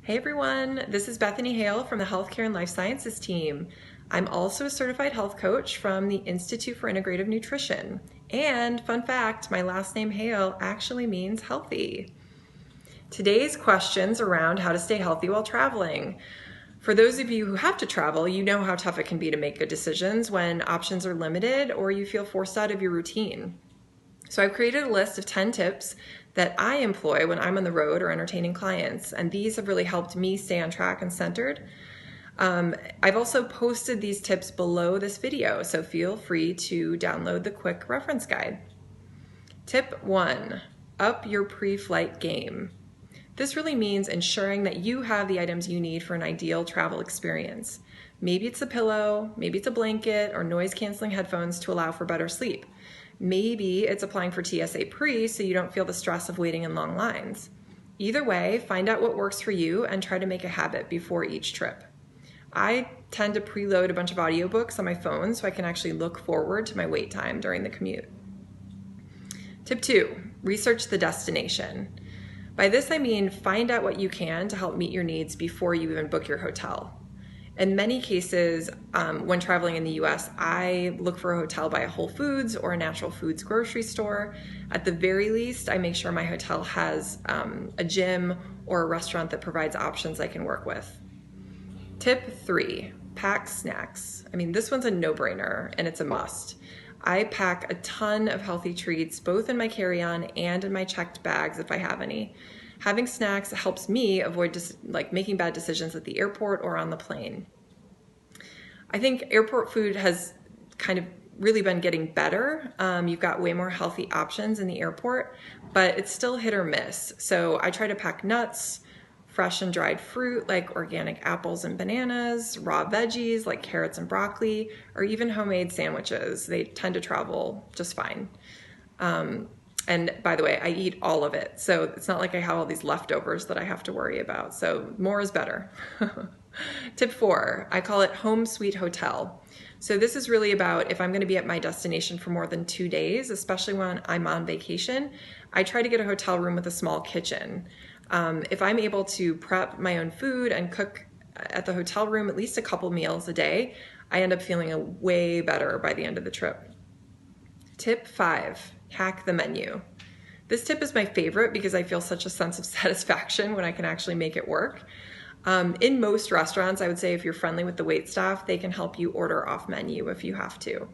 Hey everyone, this is Bethany Hale from the Healthcare and Life Sciences team. I'm also a certified health coach from the Institute for Integrative Nutrition. And fun fact, my last name Hale actually means healthy. Today's question's around how to stay healthy while traveling. For those of you who have to travel, you know how tough it can be to make good decisions when options are limited or you feel forced out of your routine. So I've created a list of 10 tips that I employ when I'm on the road or entertaining clients, and these have really helped me stay on track and centered. I've also posted these tips below this video, so feel free to download the quick reference guide. Tip 1, up your pre-flight game. This really means ensuring that you have the items you need for an ideal travel experience. Maybe it's a pillow, maybe it's a blanket, or noise-canceling headphones to allow for better sleep. Maybe it's applying for TSA pre so you don't feel the stress of waiting in long lines. Either way, find out what works for you and try to make a habit before each trip. I tend to preload a bunch of audiobooks on my phone so I can actually look forward to my wait time during the commute. Tip 2, research the destination. By this I mean find out what you can to help meet your needs before you even book your hotel. In many cases, when traveling in the US, I look for a hotel by a Whole Foods or a natural foods grocery store. At the very least, I make sure my hotel has a gym or a restaurant that provides options I can work with. Tip 3, pack snacks. I mean, this one's a no-brainer and it's a must. I pack a ton of healthy treats, both in my carry-on and in my checked bags if I have any. Having snacks helps me avoid making bad decisions at the airport or on the plane. I think airport food has kind of really been getting better. You've got way more healthy options in the airport, but it's still hit or miss. So I try to pack nuts, fresh and dried fruit like organic apples and bananas, raw veggies like carrots and broccoli, or even homemade sandwiches. They tend to travel just fine. And by the way, I eat all of it. So it's not like I have all these leftovers that I have to worry about. So more is better. Tip 4, I call it home sweet hotel. So this is really about if I'm going to be at my destination for more than 2 days, especially when I'm on vacation, I try to get a hotel room with a small kitchen. If I'm able to prep my own food and cook at the hotel room at least a couple meals a day, I end up feeling way better by the end of the trip. Tip 5, hack the menu. This tip is my favorite because I feel such a sense of satisfaction when I can actually make it work. In most restaurants, I would say if you're friendly with the wait staff, they can help you order off menu if you have to.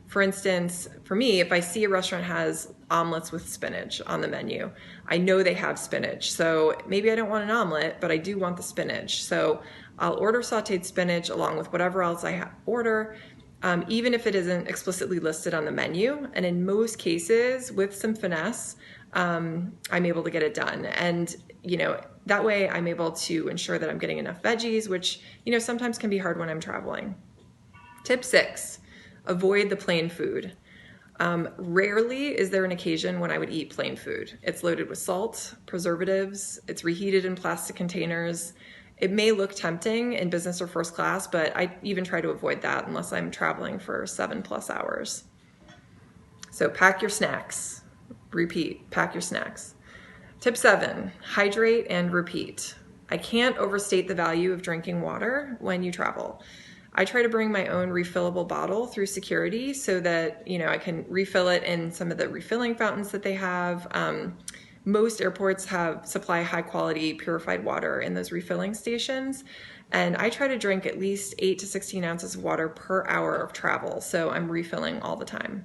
For instance, for me, if I see a restaurant has omelets with spinach on the menu, I know they have spinach. So maybe I don't want an omelet, but I do want the spinach. So I'll order sauteed spinach along with whatever else I order, even if it isn't explicitly listed on the menu. And in most cases, with some finesse, I'm able to get it done. And, that way I'm able to ensure that I'm getting enough veggies, which, sometimes can be hard when I'm traveling. Tip 6, avoid the plain food. Rarely is there an occasion when I would eat plain food. It's loaded with salt, preservatives, it's reheated in plastic containers. It may look tempting in business or first class, but I even try to avoid that unless I'm traveling for 7+ hours. So pack your snacks. Repeat, pack your snacks. Tip 7, hydrate and repeat. I can't overstate the value of drinking water when you travel. I try to bring my own refillable bottle through security so that, I can refill it in some of the refilling fountains that they have. Most airports supply high quality purified water in those refilling stations. And I try to drink at least 8 to 16 ounces of water per hour of travel. So I'm refilling all the time.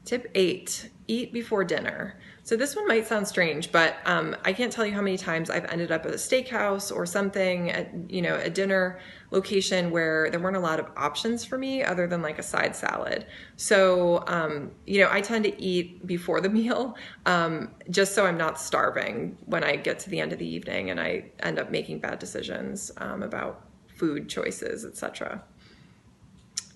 Tip 8, eat before dinner. So this one might sound strange, but I can't tell you how many times I've ended up at a steakhouse or something at, a dinner location where there weren't a lot of options for me other than like a side salad. So, I tend to eat before the meal just so I'm not starving when I get to the end of the evening and I end up making bad decisions about food choices, etc.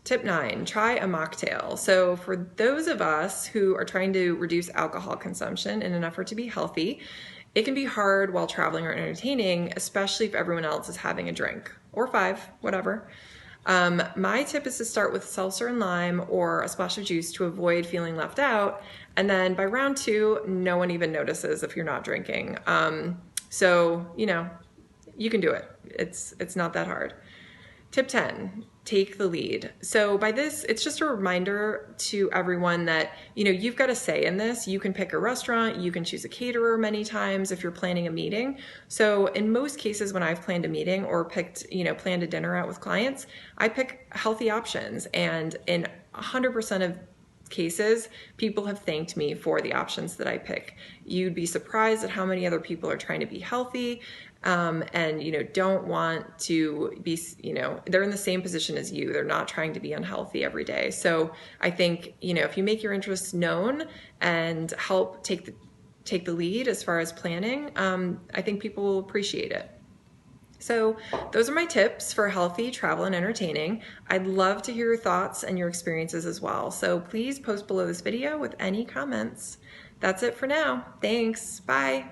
Tip 9, try a mocktail. So for those of us who are trying to reduce alcohol consumption in an effort to be healthy, it can be hard while traveling or entertaining, especially if everyone else is having a drink, or 5, whatever. My tip is to start with seltzer and lime or a splash of juice to avoid feeling left out. And then by round 2, no one even notices if you're not drinking. So, you can do it. It's not that hard. Tip 10, take the lead. So by this, it's just a reminder to everyone that, you've got a say in this. You can pick a restaurant, you can choose a caterer many times if you're planning a meeting. So in most cases, when I've planned a meeting or planned a dinner out with clients, I pick healthy options. And in 100% of cases, people have thanked me for the options that I pick. You'd be surprised at how many other people are trying to be healthy, and don't want to be, they're in the same position as you. They're not trying to be unhealthy every day. So I think, if you make your interests known and help take the lead as far as planning, I think people will appreciate it. So those are my tips for healthy travel and entertaining. I'd love to hear your thoughts and your experiences as well. So please post below this video with any comments. That's it for now. Thanks. Bye.